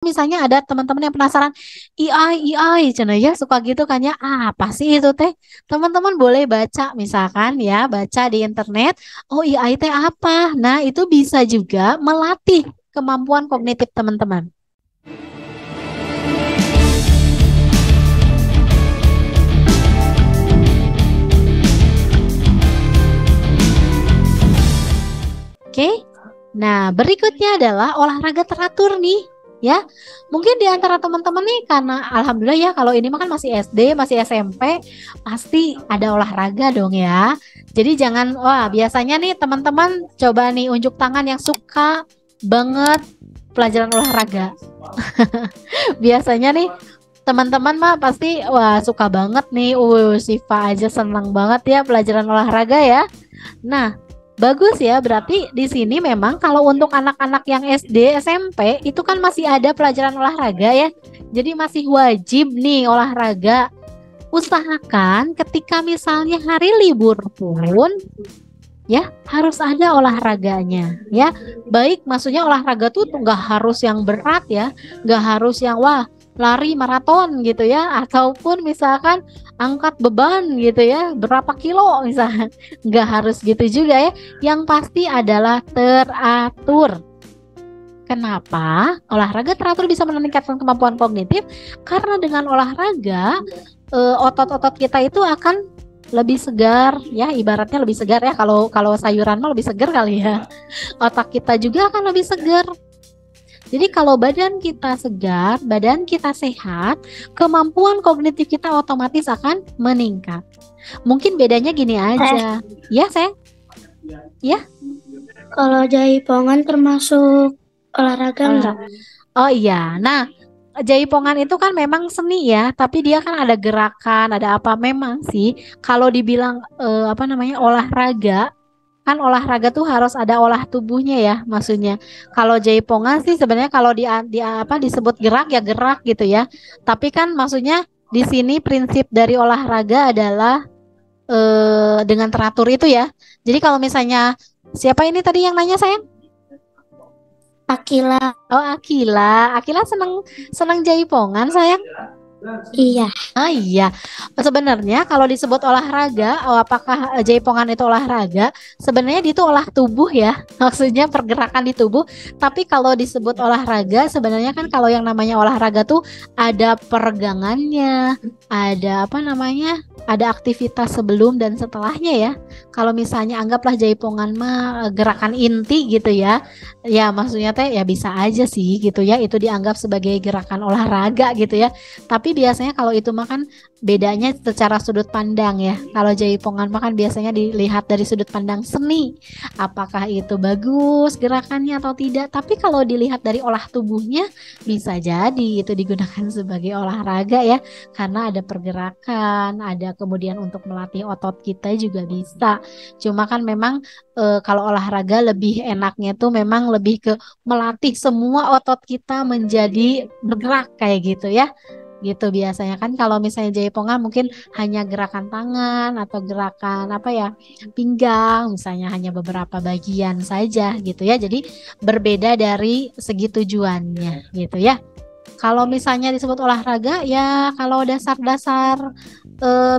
Misalnya ada teman-teman yang penasaran AI cina ya suka gitu kan ya, apa sih itu teh? Teman-teman boleh baca misalkan ya, baca di internet, oh AI teh apa? Nah, itu bisa juga melatih kemampuan kognitif teman-teman. Oke. Nah, berikutnya adalah olahraga teratur nih. Ya, mungkin di antara teman-teman nih karena alhamdulillah ya kalau ini mah kan masih SD, masih SMP, pasti ada olahraga dong ya. Jadi jangan wah, biasanya nih teman-teman coba nih unjuk tangan yang suka banget pelajaran olahraga. Biasanya nih teman-teman mah pasti wah suka banget nih. Siva aja senang banget ya pelajaran olahraga ya. Nah, bagus ya. Berarti di sini memang kalau untuk anak-anak yang SD, SMP itu kan masih ada pelajaran olahraga ya. Jadi masih wajib nih olahraga. Usahakan ketika misalnya hari libur pun ya harus ada olahraganya ya. Baik maksudnya olahraga tuh nggak harus yang berat ya, nggak harus yang wah lari maraton gitu ya, ataupun misalkan angkat beban gitu ya, berapa kilo misalnya, nggak harus gitu juga ya. Yang pasti adalah teratur. Kenapa? Olahraga teratur bisa meningkatkan kemampuan kognitif karena dengan olahraga otot-otot kita itu akan lebih segar ya, ibaratnya lebih segar ya, kalau kalau sayuran mah lebih segar kali ya. Otak kita juga akan lebih segar. Jadi kalau badan kita segar, badan kita sehat, kemampuan kognitif kita otomatis akan meningkat. Mungkin bedanya gini aja. Ya, saya? Ya? Kalau jaipongan termasuk olahraga enggak? Oh iya. Nah, jaipongan itu kan memang seni ya, tapi dia kan ada gerakan, ada apa memang sih. Kalau dibilang apa namanya olahraga, kan olahraga tuh harus ada olah tubuhnya ya, maksudnya. Kalau jaipongan sih sebenarnya kalau di apa disebut gerak ya gerak gitu ya. Tapi kan maksudnya di sini prinsip dari olahraga adalah dengan teratur itu ya. Jadi kalau misalnya siapa ini tadi yang nanya saya? Akila, Oh, Akila. Akila senang senang jaipongan sayang. iya. Ah iya, sebenarnya kalau disebut olahraga, oh, apakah jaipongan itu olahraga? Sebenarnya itu olah tubuh ya, maksudnya pergerakan di tubuh. Tapi kalau disebut olahraga, sebenarnya kan kalau yang namanya olahraga tuh ada peregangannya, ada apa namanya, ada aktivitas sebelum dan setelahnya ya. Kalau misalnya anggaplah jaipongan mah gerakan inti gitu ya, ya maksudnya teh ya bisa aja sih gitu ya, itu dianggap sebagai gerakan olahraga gitu ya. Tapi biasanya kalau itu mah kan bedanya secara sudut pandang ya. Kalau jaipongan mah kan biasanya dilihat dari sudut pandang seni. Apakah itu bagus gerakannya atau tidak. Tapi kalau dilihat dari olah tubuhnya bisa jadi itu digunakan sebagai olahraga ya. Karena ada pergerakan, ada kemudian untuk melatih otot kita juga bisa. Cuma kan memang kalau olahraga lebih enaknya tuh memang lebih ke melatih semua otot kita menjadi bergerak kayak gitu ya, gitu biasanya kan. Kalau misalnya jaipongan mungkin hanya gerakan tangan atau gerakan apa ya, pinggang misalnya, hanya beberapa bagian saja gitu ya, jadi berbeda dari segi tujuannya gitu ya. Kalau misalnya disebut olahraga ya, kalau dasar-dasar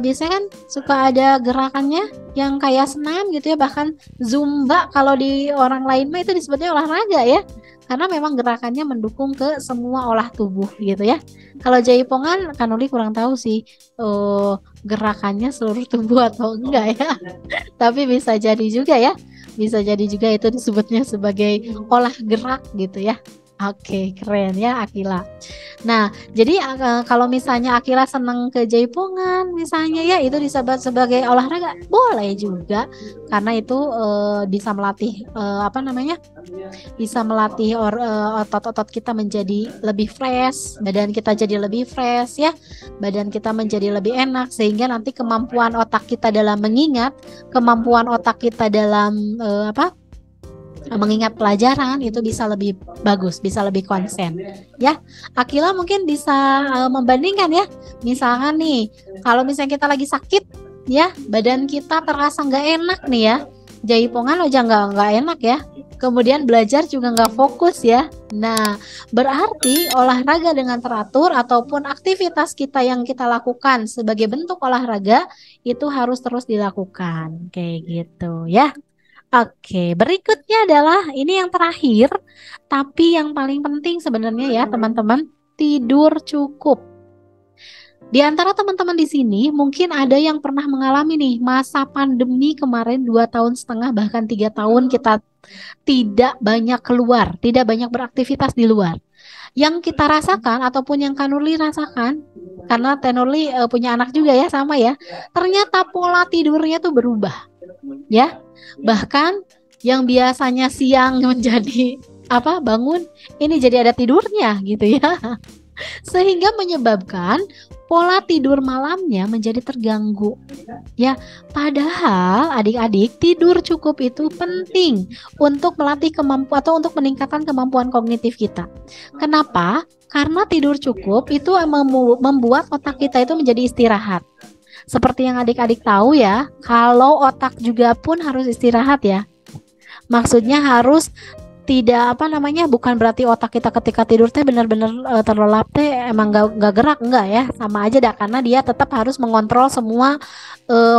biasanya kan suka ada gerakannya yang kayak senam gitu ya, bahkan zumba kalau di orang lain mah itu disebutnya olahraga ya, karena memang gerakannya mendukung ke semua olah tubuh gitu ya. Kalau jaipongan Kanuli kurang tahu sih gerakannya seluruh tubuh atau enggak ya, tapi bisa jadi juga ya, bisa jadi juga itu disebutnya sebagai olah gerak gitu ya. Oke, keren ya Akila. Nah, jadi kalau misalnya Akila senang ke jaipongan misalnya ya, itu disebut sebagai olahraga, boleh juga karena itu bisa melatih apa namanya? Bisa melatih otot-otot kita menjadi lebih fresh, badan kita jadi lebih fresh ya. Badan kita menjadi lebih enak sehingga nanti kemampuan otak kita dalam mengingat, kemampuan otak kita dalam apa? Mengingat pelajaran itu bisa lebih bagus, bisa lebih konsen. Ya, Akila mungkin bisa membandingkan ya. Misalkan nih, kalau misalnya kita lagi sakit, ya, badan kita terasa nggak enak nih ya. jaipongan aja nggak enak ya. Kemudian belajar juga nggak fokus ya. Nah, berarti olahraga dengan teratur ataupun aktivitas kita yang kita lakukan sebagai bentuk olahraga itu harus terus dilakukan. Kayak gitu ya. Oke, berikutnya adalah ini yang terakhir, tapi yang paling penting sebenarnya ya teman-teman, tidur cukup. Di antara teman-teman di sini mungkin ada yang pernah mengalami nih masa pandemi kemarin 2 tahun setengah bahkan 3 tahun kita tidak banyak keluar, tidak banyak beraktivitas di luar. Yang kita rasakan ataupun yang Kanurli rasakan, karena Tenurli punya anak juga ya sama ya, ternyata pola tidurnya tuh berubah ya. Bahkan yang biasanya siang menjadi bangun, ini jadi ada tidurnya gitu ya. Sehingga menyebabkan pola tidur malamnya menjadi terganggu. Ya, padahal adik-adik tidur cukup itu penting untuk melatih kemampuan atau untuk meningkatkan kemampuan kognitif kita. Kenapa? Karena tidur cukup itu membuat otak kita itu menjadi istirahat. Seperti yang adik-adik tahu ya, kalau otak juga pun harus istirahat ya. Maksudnya harus tidak bukan berarti otak kita ketika tidur teh benar-benar terlelap teh emang nggak gerak, enggak ya, sama aja dah, karena dia tetap harus mengontrol semua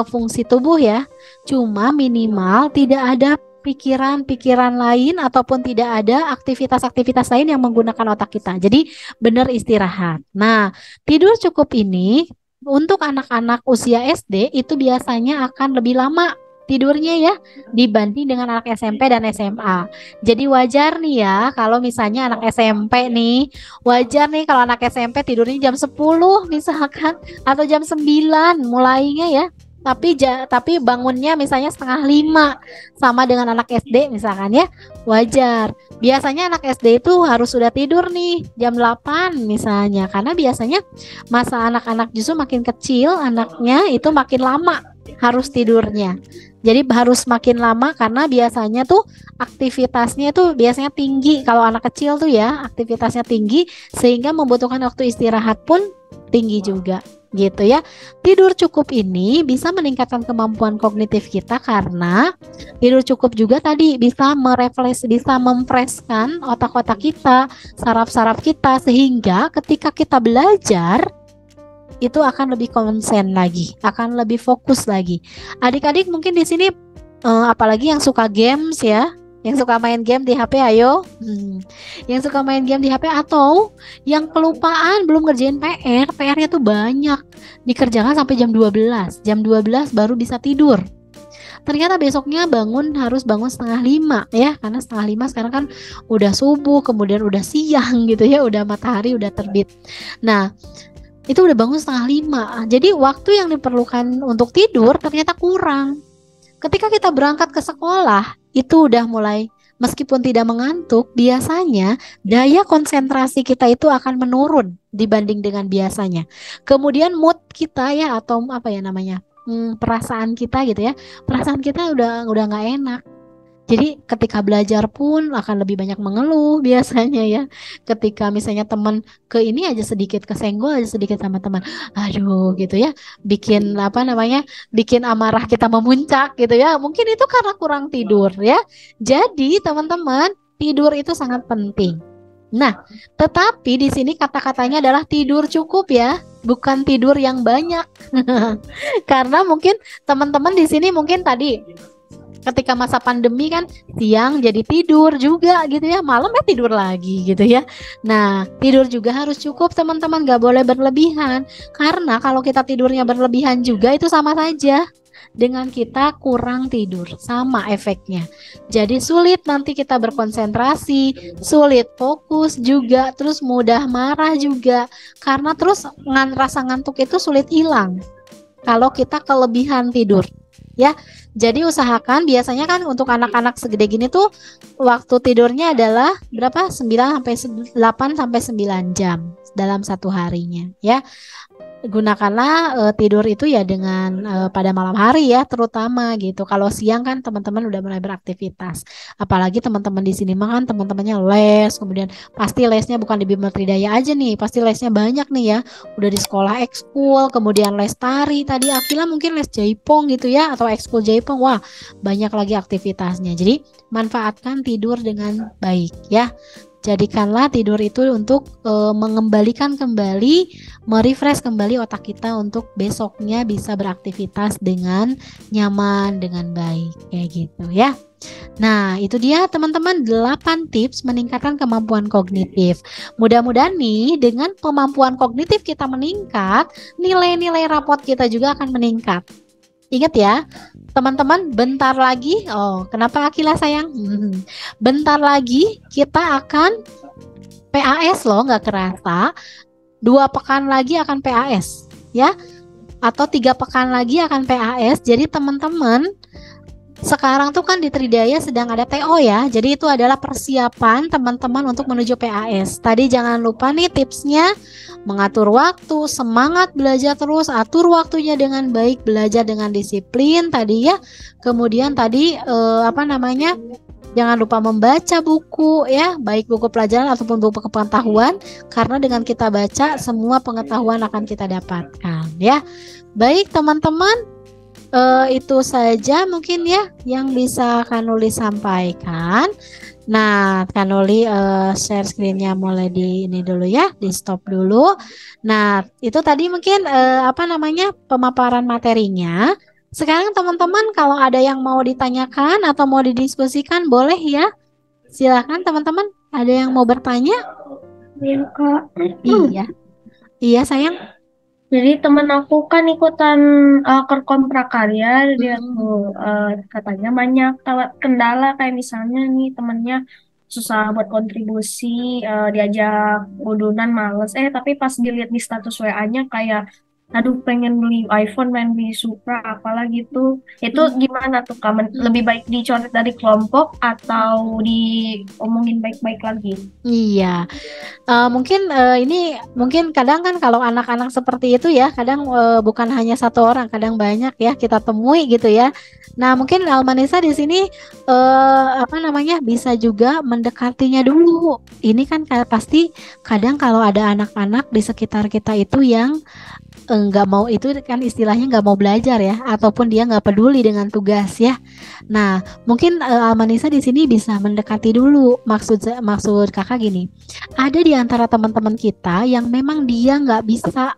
fungsi tubuh ya. Cuma minimal tidak ada pikiran-pikiran lain ataupun tidak ada aktivitas-aktivitas lain yang menggunakan otak kita. Jadi benar istirahat. Nah, tidur cukup ini untuk anak-anak usia SD itu biasanya akan lebih lama tidurnya ya dibanding dengan anak SMP dan SMA. Jadi wajar nih ya kalau misalnya anak SMP nih, wajar nih kalau anak SMP tidurnya jam 10 misalkan atau jam 9 mulainya ya. Tapi bangunnya misalnya setengah 5 sama dengan anak SD misalkan ya, wajar. Biasanya anak SD itu harus sudah tidur nih jam 8 misalnya, karena biasanya masa anak-anak justru makin kecil anaknya itu makin lama harus tidurnya. Jadi harus makin lama karena biasanya tuh aktivitasnya tuh biasanya tinggi. Kalau anak kecil tuh ya aktivitasnya tinggi sehingga membutuhkan waktu istirahat pun tinggi juga gitu ya. Tidur cukup ini bisa meningkatkan kemampuan kognitif kita karena tidur cukup juga tadi bisa memfreshkan otak-otak kita, saraf-saraf kita, sehingga ketika kita belajar itu akan lebih konsen lagi, akan lebih fokus lagi. Adik-adik mungkin di sini apalagi yang suka games ya, yang suka main game di HP, ayo. Yang suka main game di HP atau yang kelupaan belum ngerjain PR, PR-nya tuh banyak. Dikerjakan sampai jam 12. Jam 12 baru bisa tidur. Ternyata besoknya harus bangun setengah 5 ya, karena setengah 5 sekarang kan udah subuh, kemudian udah siang gitu ya, udah matahari udah terbit. Nah, itu udah bangun setengah 5. Jadi waktu yang diperlukan untuk tidur ternyata kurang. Ketika kita berangkat ke sekolah, itu udah mulai, meskipun tidak mengantuk, biasanya daya konsentrasi kita itu akan menurun dibanding dengan biasanya. Kemudian mood kita ya, atau perasaan kita gitu ya, perasaan kita udah nggak enak. Jadi ketika belajar pun akan lebih banyak mengeluh biasanya ya. Ketika misalnya teman ini aja sedikit kesenggol aja sedikit sama teman, aduh gitu ya, bikin bikin amarah kita memuncak gitu ya. Mungkin itu karena kurang tidur ya. Jadi teman-teman, tidur itu sangat penting. Nah, tetapi di sini kata-katanya adalah tidur cukup ya, bukan tidur yang banyak. Karena mungkin teman-teman di sini mungkin tadi ketika masa pandemi kan siang jadi tidur juga gitu ya, malam tidur lagi gitu ya. Nah, tidur juga harus cukup teman-teman, gak boleh berlebihan. Karena kalau kita tidurnya berlebihan juga itu sama saja dengan kita kurang tidur, sama efeknya. Jadi sulit nanti kita berkonsentrasi, sulit fokus juga, terus mudah marah juga. Karena terus rasa ngantuk itu sulit hilang kalau kita kelebihan tidur. Ya, jadi usahakan biasanya kan untuk anak-anak segede gini tuh waktu tidurnya adalah berapa? 8 sampai 9 jam dalam satu harinya ya. Gunakanlah tidur itu ya dengan pada malam hari ya terutama gitu. Kalau siang kan teman-teman udah mulai beraktivitas. Apalagi teman-teman di sini mah kan teman-temannya les, kemudian pasti lesnya bukan di Bima Tridaya aja nih, pasti lesnya banyak nih ya. Udah di sekolah ekskul, kemudian les tari, tadi Akila mungkin les jaipong gitu ya, atau ekskul jaipong Jaipong, wah banyak lagi aktivitasnya. Jadi manfaatkan tidur dengan baik ya. Jadikanlah tidur itu untuk mengembalikan kembali, merefresh kembali otak kita untuk besoknya bisa beraktivitas dengan nyaman, dengan baik, kayak gitu ya. Nah, itu dia teman-teman 8 tips meningkatkan kemampuan kognitif. Mudah-mudahan nih dengan kemampuan kognitif kita meningkat, nilai-nilai raport kita juga akan meningkat. Ingat ya, teman-teman, bentar lagi, oh kenapa Akila sayang? Bentar lagi kita akan PAS loh, nggak kerasa. 2 pekan lagi akan PAS, ya. Atau 3 pekan lagi akan PAS. Jadi teman-teman, sekarang tuh kan di Tridaya sedang ada TO ya. Jadi itu adalah persiapan teman-teman untuk menuju PAS. Tadi jangan lupa nih tipsnya, mengatur waktu, semangat belajar terus, atur waktunya dengan baik, belajar dengan disiplin tadi ya. Kemudian tadi jangan lupa membaca buku ya, baik buku pelajaran ataupun buku pengetahuan, karena dengan kita baca semua pengetahuan akan kita dapatkan ya. Baik teman-teman, itu saja mungkin ya yang bisa Kanuli sampaikan. Nah, Kanuli share screen-nya mulai di ini dulu ya, di stop dulu. Nah, itu tadi mungkin pemaparan materinya. Sekarang teman-teman kalau ada yang mau ditanyakan atau mau didiskusikan boleh ya. Silakan teman-teman, ada yang mau bertanya? Iya, Kak. Iya. Iya, sayang. Jadi temen aku kan ikutan Kerkom Prakarya, dia tuh katanya banyak kendala kayak misalnya nih temennya susah buat kontribusi, diajak udunan males, tapi pas dilihat di status WA-nya kayak aduh pengen beli iPhone, pengen beli Supra, apalah gitu. Itu gimana tuh Kak? Lebih baik dicoret dari kelompok atau diomongin baik-baik lagi? Iya. Mungkin kadang kan kalau anak-anak seperti itu ya, kadang bukan hanya satu orang, kadang banyak ya kita temui gitu ya. Nah, mungkin Almanisa di sini bisa juga mendekatinya dulu. Ini kan pasti kadang kalau ada anak-anak di sekitar kita itu yang nggak mau, itu kan istilahnya nggak mau belajar ya, ataupun dia nggak peduli dengan tugas ya. Nah, mungkin Almanisa di sini bisa mendekati dulu. Maksud kakak gini, ada di antara teman-teman kita yang memang dia nggak bisa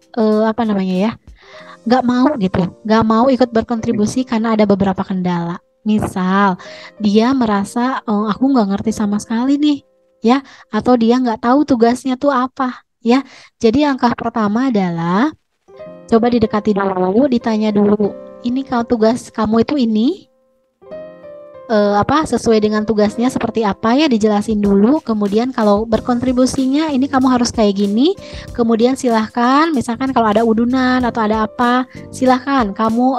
nggak mau gitu, nggak mau ikut berkontribusi karena ada beberapa kendala. Misal dia merasa aku nggak ngerti sama sekali nih ya, atau dia nggak tahu tugasnya tuh apa ya. Jadi langkah pertama adalah coba didekati dulu, ditanya dulu, ini kalau tugas kamu itu ini sesuai dengan tugasnya seperti apa ya, dijelasin dulu. Kemudian kalau berkontribusinya ini kamu harus kayak gini. Kemudian silahkan, misalkan kalau ada udunan atau ada apa, silahkan kamu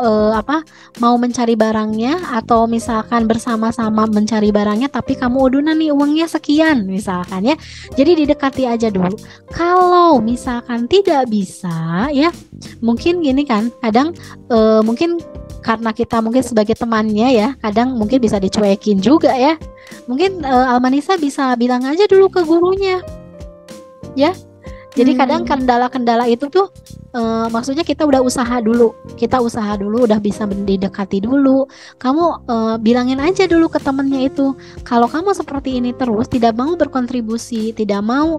mau mencari barangnya, atau misalkan bersama-sama mencari barangnya, tapi kamu udunan nih uangnya sekian misalkan ya. Jadi didekati aja dulu. Kalau misalkan tidak bisa ya, mungkin gini kan, kadang mungkin karena kita mungkin sebagai temannya ya, kadang mungkin bisa dicuekin juga ya. Mungkin Almanisa bisa bilang aja dulu ke gurunya ya. Jadi kadang kendala-kendala itu tuh maksudnya kita udah usaha dulu, udah bisa didekati dulu. Kamu bilangin aja dulu ke temennya itu, kalau kamu seperti ini terus, tidak mau berkontribusi, tidak mau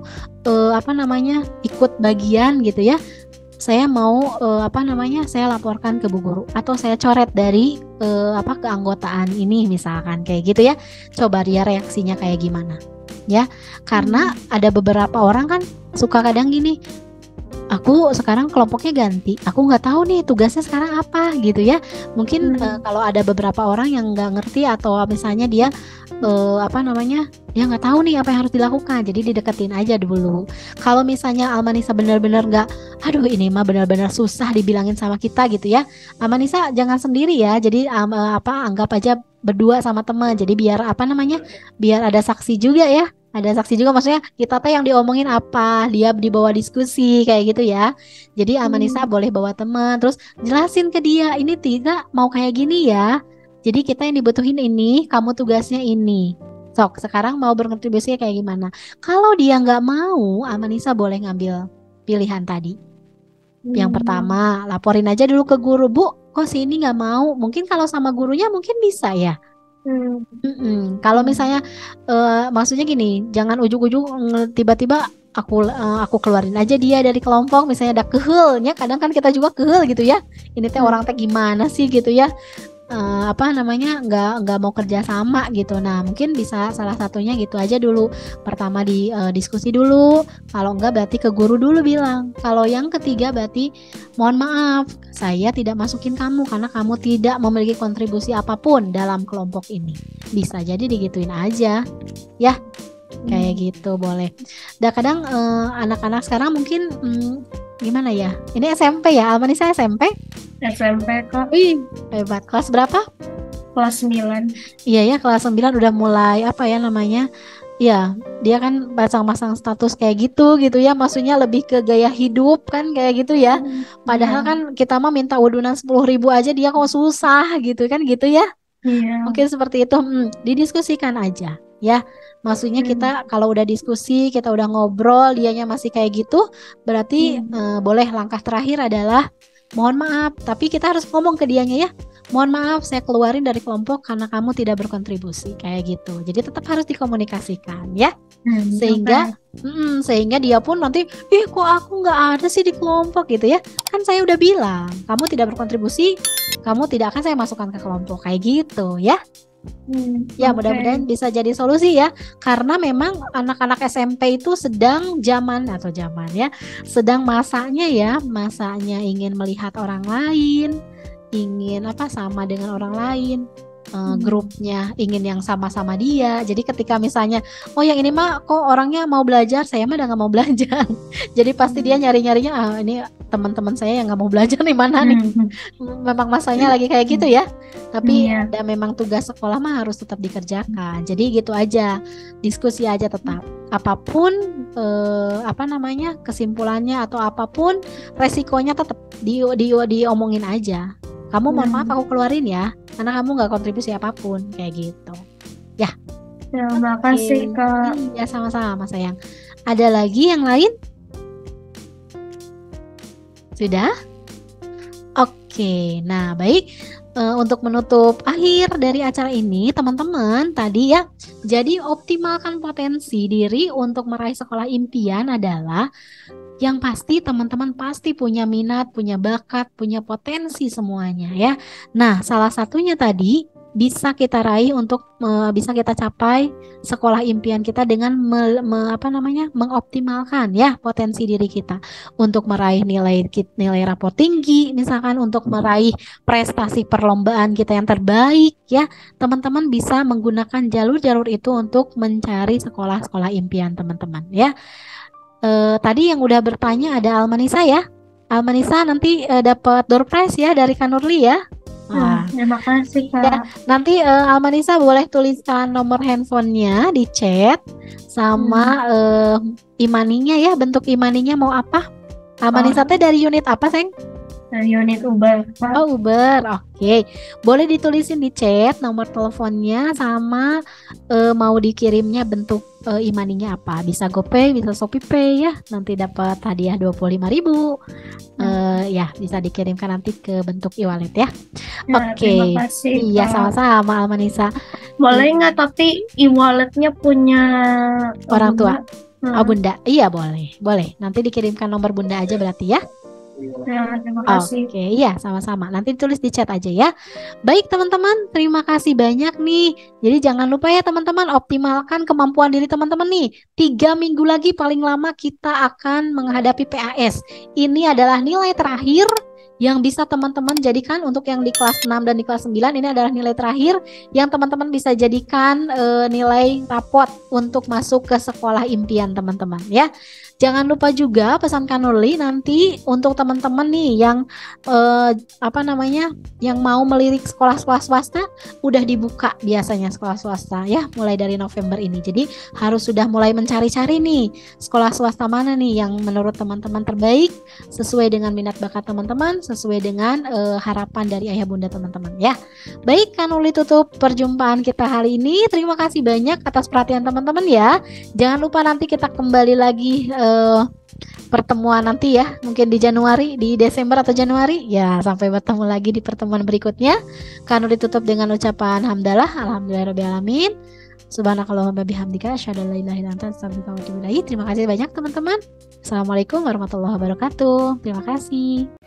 ikut bagian gitu ya, saya mau saya laporkan ke Bu Guru, atau saya coret dari keanggotaan ini misalkan, kayak gitu ya. Coba dia reaksinya kayak gimana ya, karena ada beberapa orang kan suka kadang gini, aku sekarang kelompoknya ganti, aku nggak tahu nih tugasnya sekarang apa gitu ya. Mungkin kalau ada beberapa orang yang nggak ngerti, atau misalnya dia dia nggak tahu nih apa yang harus dilakukan, jadi dideketin aja dulu. Kalau misalnya Almanisa benar-benar nggak, aduh ini mah benar-benar susah dibilangin sama kita gitu ya, Almanisa jangan sendiri ya. Jadi anggap aja berdua sama teman, jadi biar biar ada saksi juga ya. Ada saksi juga, maksudnya kita yang diomongin apa, dia dibawa diskusi kayak gitu ya. Jadi Almanisa boleh bawa teman, terus jelasin ke dia, ini tidak mau kayak gini ya. Jadi kita yang dibutuhin ini, kamu tugasnya ini. Sok, sekarang mau berkontribusi kayak gimana? Kalau dia nggak mau, Almanisa boleh ngambil pilihan tadi. Yang pertama, laporin aja dulu ke guru, Bu, kok si ini nggak mau? Mungkin kalau sama gurunya mungkin bisa ya. Kalau misalnya maksudnya gini, jangan ujuk-ujuk tiba-tiba aku keluarin aja dia dari kelompok, misalnya ada kehelnya, kadang kan kita juga kehel gitu ya. Ini teh orang teh gimana sih gitu ya. Apa namanya, nggak mau kerja sama gitu. Nah, mungkin bisa salah satunya gitu aja dulu. Pertama diskusi dulu. Kalau enggak berarti ke guru dulu bilang. Kalau yang ketiga berarti mohon maaf, saya tidak masukin kamu karena kamu tidak memiliki kontribusi apapun dalam kelompok ini. Bisa jadi digituin aja. Ya, kayak gitu boleh. Dan kadang anak-anak sekarang mungkin gimana ya? Ini SMP ya, Almanisa SMP? SMP kok. Wih, hebat. Kelas berapa? Kelas 9. Iya ya, kelas 9 udah mulai apa ya namanya? Ya, dia kan pasang-pasang status kayak gitu ya. Maksudnya lebih ke gaya hidup kan kayak gitu ya. Padahal kan kita mah minta udunan 10.000 aja dia kok susah gitu kan gitu ya. Mungkin seperti itu. Didiskusikan aja ya. Maksudnya kita kalau udah diskusi, kita udah ngobrol, dianya masih kayak gitu, berarti boleh langkah terakhir adalah mohon maaf, tapi kita harus ngomong ke dianya ya. Mohon maaf, saya keluarin dari kelompok karena kamu tidak berkontribusi kayak gitu. Jadi tetap harus dikomunikasikan ya. Sehingga dia pun nanti, kok aku nggak ada sih di kelompok gitu ya. Kan saya udah bilang, kamu tidak berkontribusi, kamu tidak akan saya masukkan ke kelompok kayak gitu ya. Ya, mudah-mudahan bisa jadi solusi ya. Karena memang anak-anak SMP itu sedang sedang masanya ingin melihat orang lain, ingin sama dengan orang lain. Grupnya ingin yang sama-sama dia. Jadi ketika misalnya, oh yang ini mah kok orangnya mau belajar, saya mah udah nggak mau belajar. Jadi pasti dia nyari-nyarinya, ini teman-teman saya yang nggak mau belajar nih mana nih. Memang masanya lagi kayak gitu ya. Tapi ada memang tugas sekolah mah harus tetap dikerjakan. Jadi gitu aja, diskusi aja tetap. Apapun kesimpulannya atau apapun resikonya tetap diomongin aja. Kamu mohon maaf aku keluarin ya, karena kamu nggak kontribusi apapun kayak gitu. Ya. Terima kasih Kak. Ya sama-sama sayang. Ada lagi yang lain? Sudah? Oke. Nah baik. Untuk menutup akhir dari acara ini, teman-teman tadi ya, jadi optimalkan potensi diri untuk meraih sekolah impian adalah yang pasti teman-teman pasti punya minat, punya bakat, punya potensi semuanya ya. Nah, salah satunya tadi bisa kita raih untuk bisa kita capai sekolah impian kita dengan mengoptimalkan ya potensi diri kita untuk meraih nilai rapor tinggi, misalkan untuk meraih prestasi perlombaan kita yang terbaik ya. Teman-teman bisa menggunakan jalur-jalur itu untuk mencari sekolah-sekolah impian teman-teman ya. Tadi yang udah bertanya ada Almanisa ya. Almanisa nanti dapat door prize ya dari Kanurli ya. Terima kasih Kak. Ya, nanti Almanisa boleh tuliskan nomor handphonenya di chat sama imaninya ya, bentuk imaninya mau apa? Almanisa teh dari unit apa, Seng? Dari unit Uber. Oh, Uber. Oke. Boleh ditulisin di chat nomor teleponnya sama mau dikirimnya bentuk imaninya apa. Bisa GoPay, bisa ShopeePay ya. Nanti dapat hadiah 25.000. Ya, bisa dikirimkan nanti ke bentuk e-wallet ya. Oke. Terima kasih. Iya, sama-sama Almanisa. Boleh nggak tapi e-walletnya punya orang tua? Oh, Bunda. Iya, boleh. Boleh. Nanti dikirimkan nomor Bunda aja berarti ya. Ya, terima kasih. Oke, iya sama-sama. Nanti tulis di chat aja ya. Baik teman-teman, terima kasih banyak nih. Jadi jangan lupa ya teman-teman, optimalkan kemampuan diri teman-teman nih. 3 minggu lagi paling lama kita akan menghadapi PAS. Ini adalah nilai terakhir yang bisa teman-teman jadikan untuk yang di kelas 6 dan di kelas 9. Ini adalah nilai terakhir yang teman-teman bisa jadikan nilai rapot untuk masuk ke sekolah impian teman-teman ya. Jangan lupa juga pesan Kanurli nanti untuk teman-teman nih yang yang mau melirik sekolah-sekolah swasta udah dibuka biasanya sekolah swasta ya mulai dari November ini. Jadi harus sudah mulai mencari-cari nih sekolah swasta mana nih yang menurut teman-teman terbaik sesuai dengan minat bakat teman-teman sesuai dengan harapan dari ayah bunda teman-teman ya. Baik, Kanuli tutup perjumpaan kita hari ini. Terima kasih banyak atas perhatian teman-teman ya. Jangan lupa nanti kita kembali lagi pertemuan nanti ya, mungkin di Januari, di Desember atau Januari ya. Sampai bertemu lagi di pertemuan berikutnya. Kanuli tutup dengan ucapan hamdalah, alhamdulillahirabbil alamin. Subhanakallahumma bihamdika asyhadu an la ilaha illa anta astaghfiruka wa atubu ilaik. Terima kasih banyak teman-teman. Assalamualaikum warahmatullahi wabarakatuh. Terima kasih.